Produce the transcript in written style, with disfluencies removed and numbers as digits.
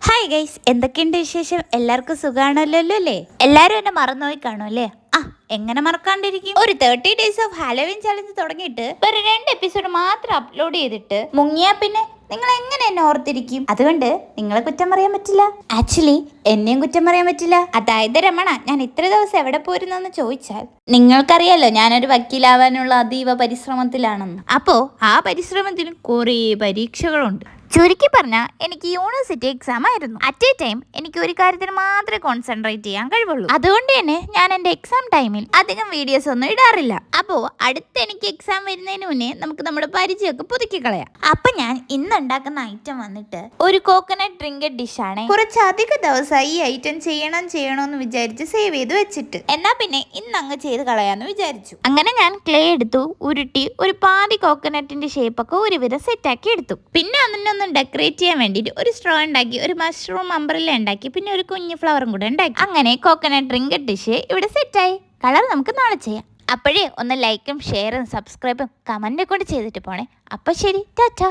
Hi guys, എന്തൊക്കെയുണ്ട് വിശേഷം? എല്ലാവർക്കും സുഖാണല്ലോ അല്ലേ? എല്ലാരും എന്നെ മറന്നുപോയി കാണും അല്ലേ? എങ്ങനെ മറക്കാണ്ടിരിക്കും? ഒരു 30 days ഓഫ് ഹാലോവീൻ ചലഞ്ച് തുടങ്ങിയിട്ട് ഒരു 2 എപ്പിസോഡ് മാത്രം അപ്ലോഡ് ചെയ്തിട്ട് മുങ്ങിയാ പിന്നെ നിങ്ങൾ എങ്ങനെ എന്നെ ഓർത്തിരിക്കും? അതുകൊണ്ട് നിങ്ങളെ കുറ്റം പറയാൻ പറ്റില്ല. ആക്ച്വലി എന്നെയും കുറ്റം പറയാൻ പറ്റില്ല. അതായത് രമണ, ഞാൻ ഇത്ര ദിവസം എവിടെ പോയിരുന്നെന്ന് ചോദിച്ചാൽ നിങ്ങൾക്കറിയാലോ ഞാനൊരു വക്കീലാവാനുള്ള അതീവ പരിശ്രമത്തിലാണെന്ന്. അപ്പോ ആ പരിശ്രമത്തിന് കുറേ പരീക്ഷകളുണ്ട്. ചുരുക്കി പറഞ്ഞാൽ എനിക്ക് യൂണിവേഴ്സിറ്റി എക്സാം ആയിരുന്നു. അറ്റ് എ ടൈം എനിക്ക് ഒരു കാര്യത്തിന് മാത്രമേ കോൺസെൻട്രേറ്റ് ചെയ്യാൻ കഴിവുള്ളൂ. അതുകൊണ്ട് തന്നെ ഞാൻ എൻ്റെ എക്സാം ടൈമിൽ അധികം വീഡിയോസ് ഒന്നും ഇടാറില്ല. അപ്പോൾ അടുത്ത് എനിക്ക് എക്സാം വരുന്നതിന് മുന്നേ നമുക്ക് നമ്മുടെ പരിചയമൊക്കെ പുതുക്കി കളയാം. അപ്പൊ ഞാൻ ഇന്ന് ഉണ്ടാക്കുന്ന ഐറ്റം വന്നിട്ട് ഒരു കോക്കനട്ട് ഡ്രിങ്കഡ് ഡിഷാണ്. കുറച്ചധികം ദിവസമായി ഈ ഐറ്റം ചെയ്യണമെന്ന് വിചാരിച്ച് സേവ് ചെയ്ത് വെച്ചിട്ട്, എന്നാ പിന്നെ ഇന്ന് അങ്ങ് ചെയ്ത് കളയാന്ന് വിചാരിച്ചു. അങ്ങനെ ഞാൻ ക്ലേ എടുത്തു, ഉരുട്ടി ഒരു പാതി കോക്കനട്ടിന്റെ ഷേപ്പൊക്കെ ഒരുവിധം സെറ്റാക്കി എടുത്തു. പിന്നെ അതിനൊന്ന് ഡെക്കറേറ്റ് ചെയ്യാൻ വേണ്ടിയിട്ട് ഒരു സ്ട്രോ ഉണ്ടാക്കി, ഒരു മഷ്റൂം അംബ്രല്ല ഉണ്ടാക്കി, പിന്നെ ഒരു കുഞ്ഞു ഫ്ലവറും കൂടെ ഉണ്ടാക്കി. അങ്ങനെ കോക്കനട്ട് ഡ്രിങ്കഡ് ഡിഷ് ഇവിടെ സെറ്റായി. കളർ നമുക്ക് നാളെ ചെയ്യാം. അപ്പോഴേ ഒന്ന് ലൈക്കും ഷെയറും സബ്സ്ക്രൈബും കമന്റും കൂടി ചെയ്തിട്ട് പോണേ. അപ്പൊ ശരി, ടാറ്റാ.